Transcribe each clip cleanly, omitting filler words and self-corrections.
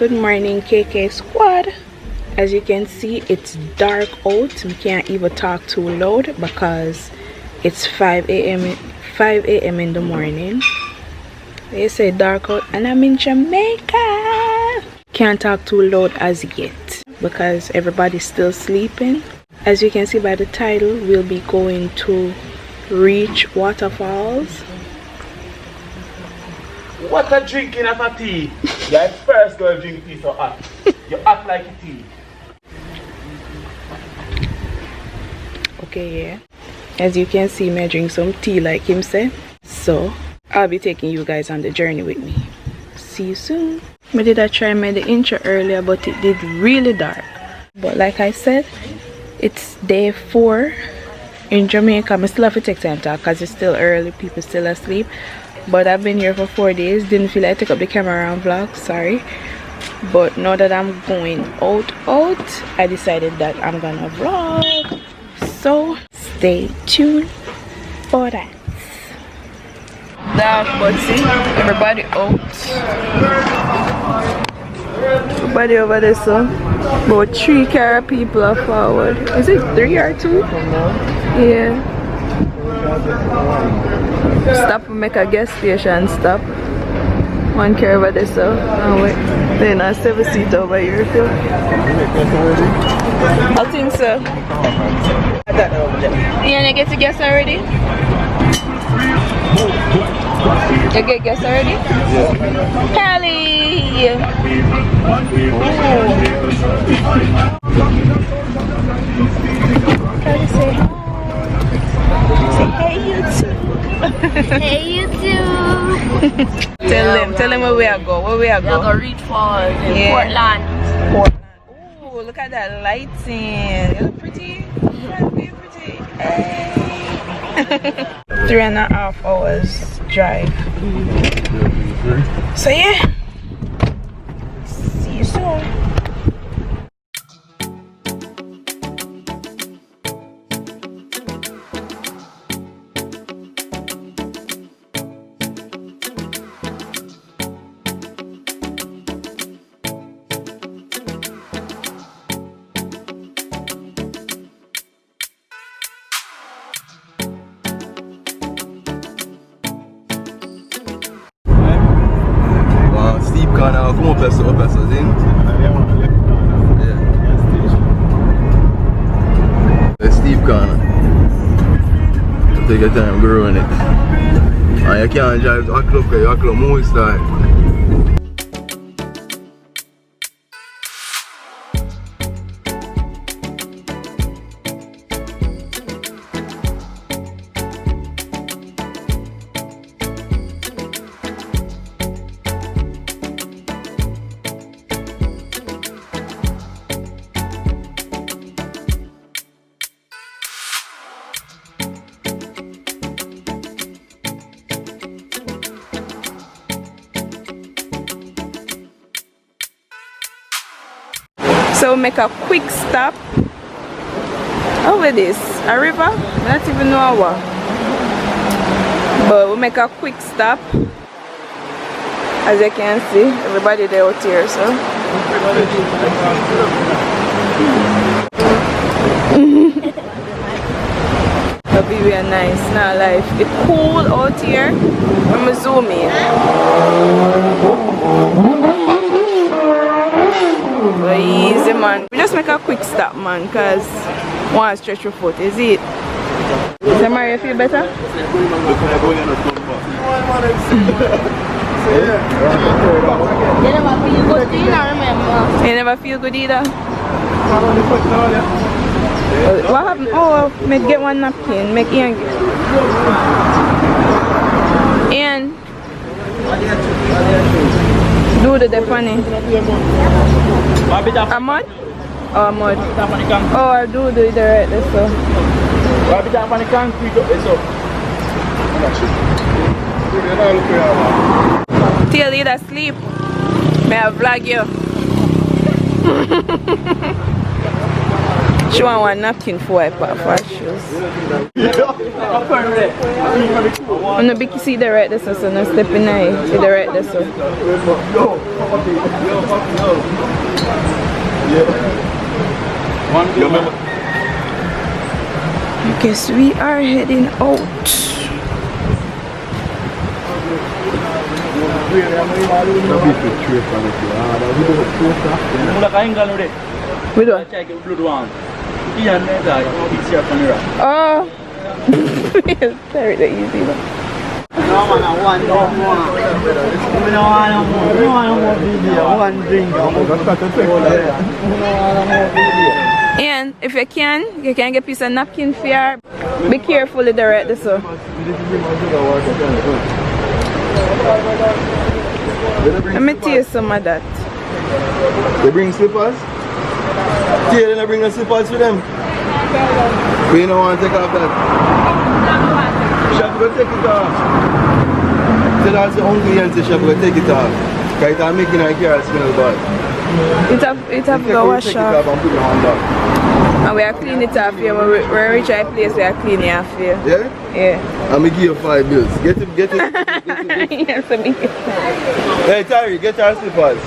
Good morning, KK squad. As you can see, it's dark out. We can't even talk too loud because it's 5 a.m. in the morning. They say dark out and I'm in Jamaica. Can't talk too loud as yet because everybody's still sleeping. As you can see by the title, we'll be going to Reach Waterfalls. What a drinking of a tea? You're the first girl drink tea so hot. You act like a tea. Okay, yeah. As you can see, me drink some tea like him said. So I'll be taking you guys on the journey with me. See you soon. I did try make the intro earlier, but it did really dark. But like I said, it's day 4 in Jamaica. I still have to take time to talk because it's still early, people still asleep. But I've been here for 4 days. Didn't feel like I took up the camera and vlog, sorry. But now that I'm going out, I decided that I'm gonna vlog. So stay tuned for that. Dark, but see, everybody out. Everybody over there, so about 3 car people are forward. Is it 3 or 2? Yeah. Stop and make a gas station stop. 1 car over there, so oh wait, then a 7-seat over here too. I think so. You wanna get to gas already? You get gas already? Yeah. Kurly! Kurly say hi. Say hey YouTube. Hey YouTube! Tell them where we are go. Where we are go? We're going to Reach Falls in Portland. Oh, look at that lighting. You look pretty. You look pretty. Hey. 3.5 hours drive. So yeah. See you soon. Come up as in. Yeah. The steep corner. Take your time growing it. And you can't drive to a club because your club moves start. So make a quick stop over this a river, not even know what, but we'll make a quick stop. As you can see, everybody there out here, so that'll be really nice. Now life, it's cool out here. I'm gonna zoom in. Easy man. We just make a quick stop man, cause want to stretch your foot, is it? So Mario, feel better? You never feel good either, remember? You never feel good either? What happened? Oh, make get one napkin. Make Ian get. Ian. Do the funny. A mud? Oh, mud. Oh, I do the right there, so. Till you asleep. May I vlog you? She want one napkin for wipe off her shoes. On the big see the right this so no step in there. See the right this so. I guess we are heading out. We do. Oh, it's very easy. And if you can get a piece of napkin for her. Be careful with the right this so. Let me taste some of that. They bring slippers? Yeah, they bring the slippers for them. But you don't want to take off that. She have to go take it off. Tell her she's hungry and she have to go take it off. Because it's making her car smell bad. It have to go wash off. And we are clean it off here. When we reach our place, we are cleaning it off here. Yeah? Yeah. I'm going to give you 5 bills. Get it. Yes, I mean. Hey, Tari, get our slippers.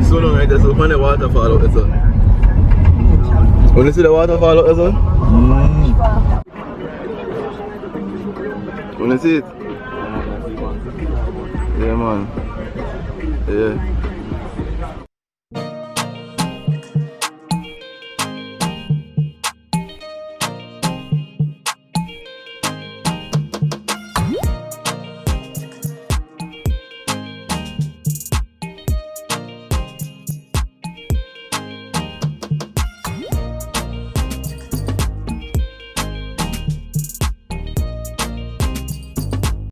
So long right there, so when the waterfall out there, son. When you see the waterfall out there, son? When you see it? Yeah, man. Yeah.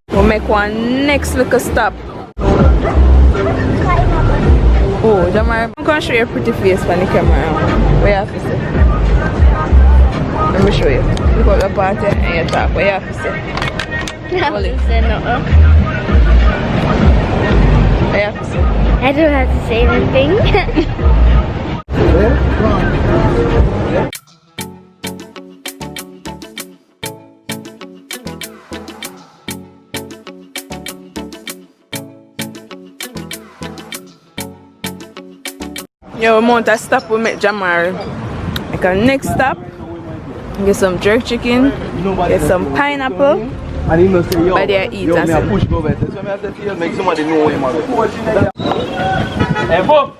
We'll make one next little stop. Oh, Jamar, I'm going to show you a pretty face on the camera. What you have to say? Let me show you. Look at the party and you talk. What you have to say? I have to say nothing. What you have to say? I don't have to say anything. Yeah, we want to stop with make Jamar. Like our next stop, get some jerk chicken, get some pineapple, by there eat and some. Make somebody know him. Hey, Bob!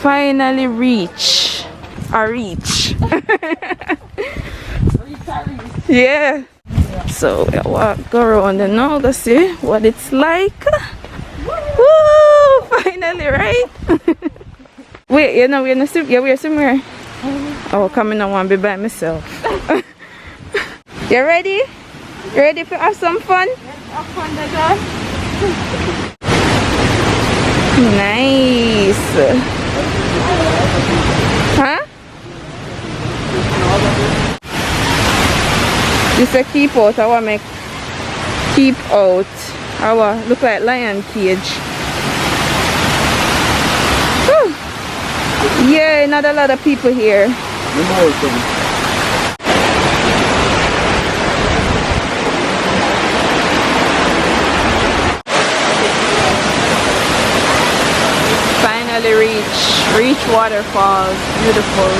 Finally reach. Yeah. So we go around and now go see what it's like. Woo! Finally, right? Wait, you know we're somewhere. Oh, coming on, want to be by myself. You ready? You ready to have some fun? Have fun, Dada. Nice. Huh? This a keep out. I want to make keep out. I want look like lion cage. Whew. Yeah, not a lot of people here. Finally reach waterfalls. Beautiful.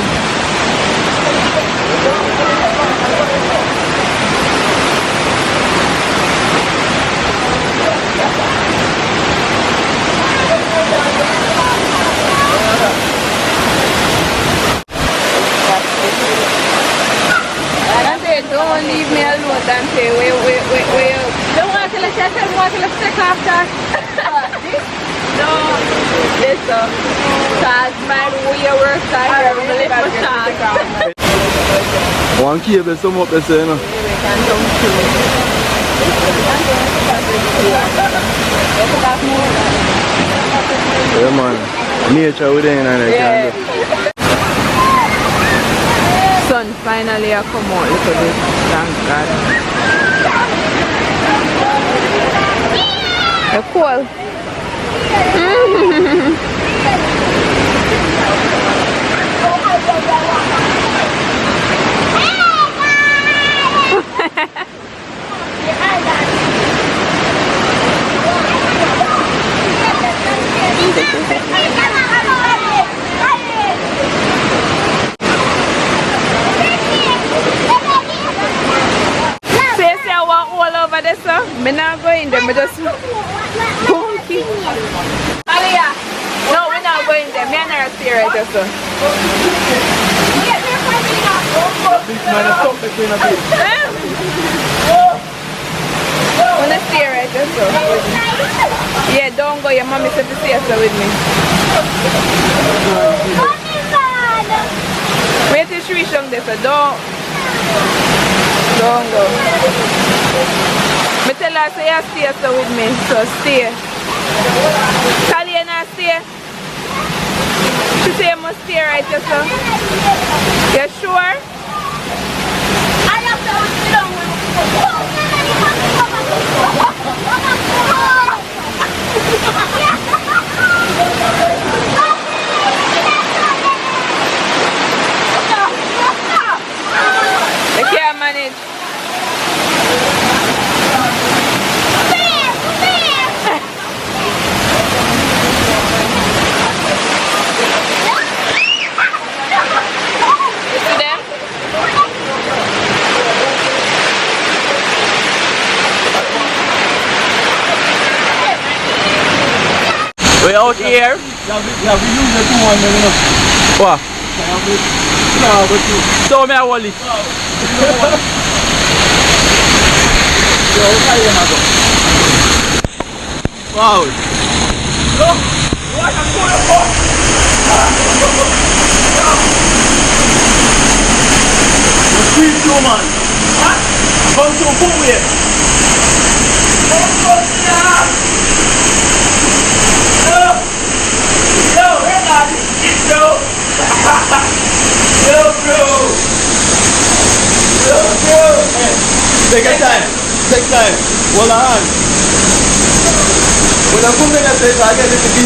God's man, we are work time. We live for short. One cable sum up the same. Yeah man, nature within and yeah. Sun finally a come out, look at this, thank God. You're cool. I'm not going there, I just funky. Alia, no, we're not going there. I'm not serious. I'm not serious. Yeah, don't go. Your mommy said to stay with me. Wait till she reach down there, so don't go. I tell her, say you stay so with me, so stay. Tally, you not stay? She say you must stay right here, so. You sure? I have to sit down with you can't manage. We're out here. Yeah, we use the 200 enough. What? No, but you. So me I hold it. Wow. Look, what I'm going for. The street show, man. What? Come to a boom here. Yo, hang on, it's Joe. Yo, bro. Take your time. Take time. Hold on. When I come in and say, I get it to be.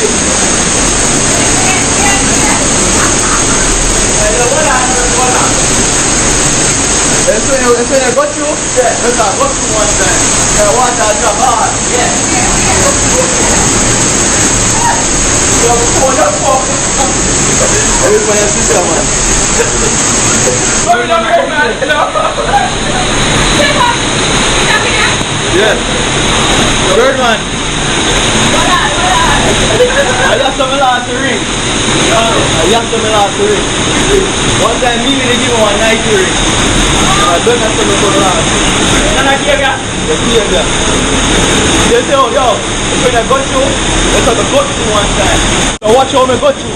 That's when I got you. Yeah. That's I got you one time. I want that job hard. Yeah. Everybody has to tell, man. Yeah. Third one. I lost some last ring. One time, me they give one night ring. I don't have some last. And I gave ya. They say, yo, when I got you, let's have a got you one time. So watch how I got you.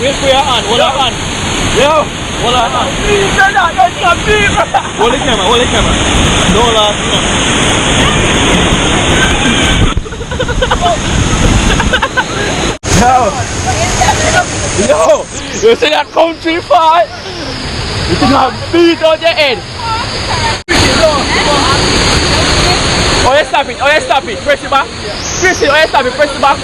Wait for your hand, hold your hand. Yo, hold your hand. Hold the camera. Don't laugh, Yo, you see that country fight? You think I'll beat out your head? Oh, you stop it. Press it back. Krissy, oh, you stop it, press it back.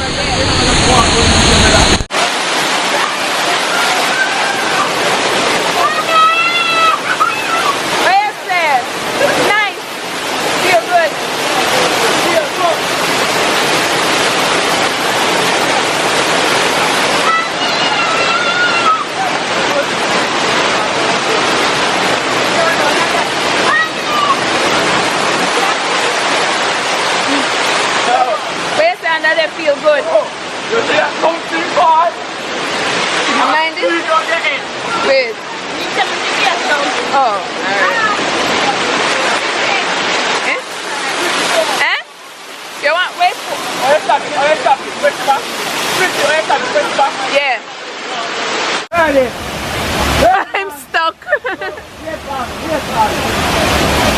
Feel good. Oh, you see that country far? I'm stuck.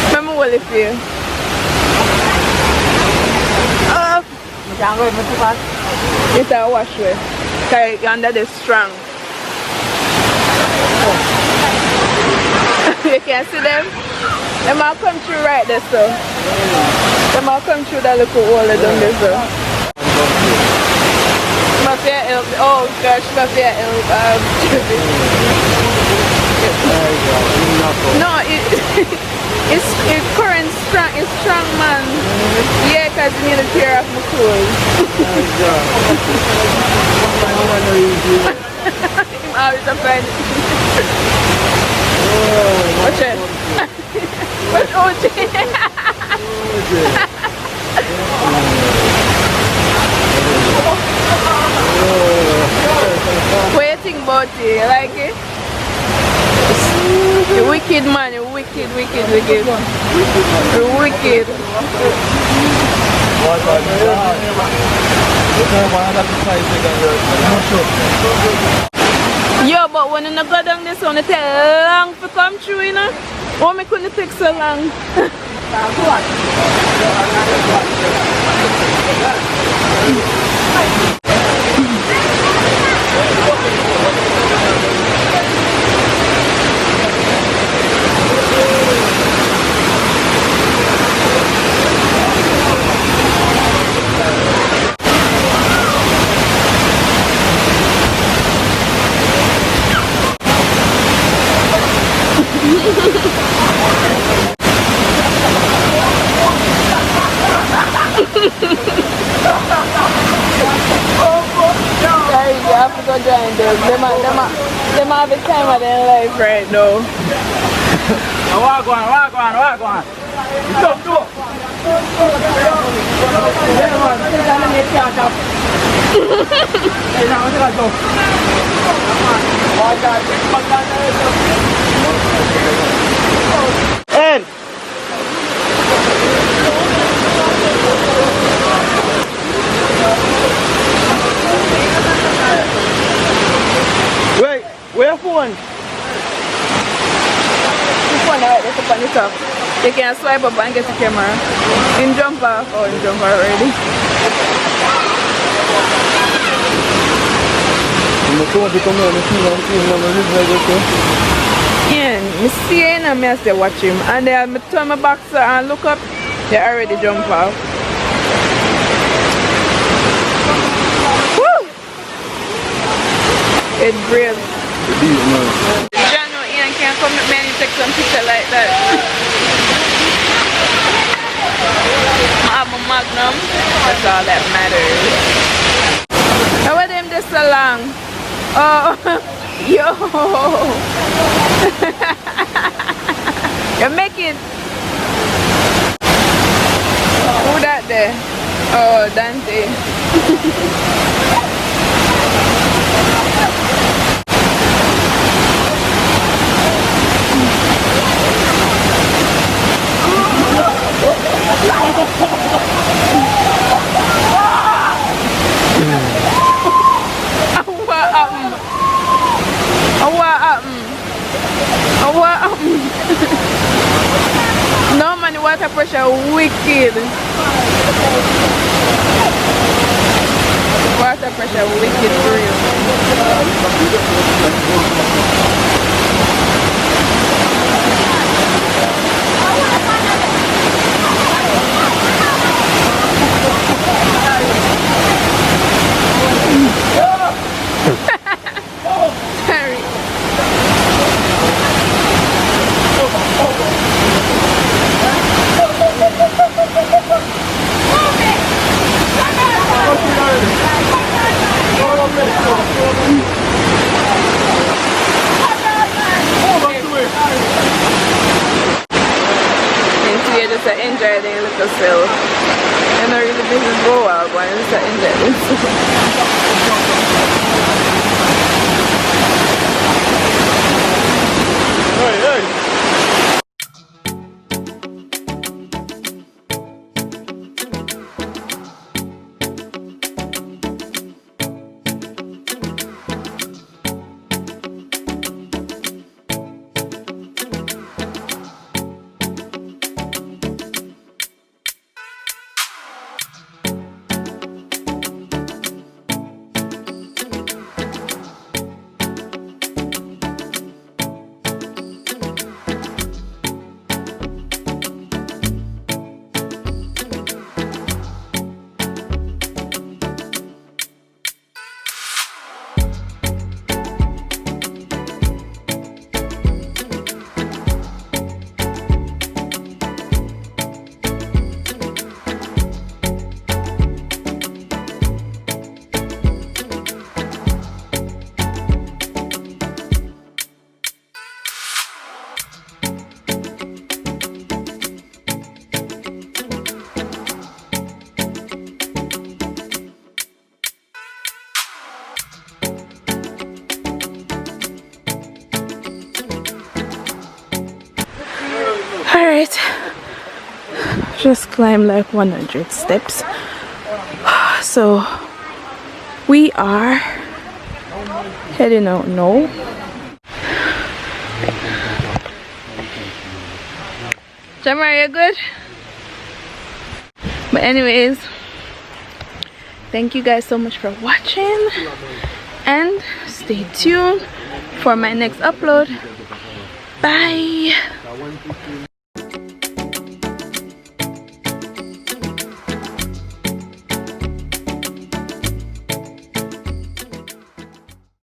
Remember what it feels. It's a wash way. Because under the strong. You can see them? They might come through right there, so. They might come through that little hole down there, so. Oh gosh, mafia help. No, it's current strong, it's strong man. Yeah, because you need to tear off my clothes. I'm always a friend. Watch it. What's OJ? What do you think about it? You like it? You wicked man, you wicked. You wicked. Yo, but when you go down this one, it take long to come through, you know? Why me couldn't take so long? Them have the time of their life right now. Walk on. End. Wait, where phone? This one right there, up on the top. You can swipe up and get the camera. In jump off. Oh, in jump off already. Yeah, I see him and I still watch him. And then I turn my back and look up, they already jump off. Woo! It's brave. Jano Ian can't come with me and take some picture like that. I have a magnum. That's all that matters. How are them this so long? Oh, yo. You're making. Who that there? Oh, Dante. No man, the water pressure wicked. Water pressure wicked for real. Sorry. You just enjoy the little self. You're not really busy go out, but you just enjoy this. Alright, just climbed like 100 steps. So we are heading out now. Jamar, you good? But anyways, thank you guys so much for watching, and stay tuned for my next upload. Bye.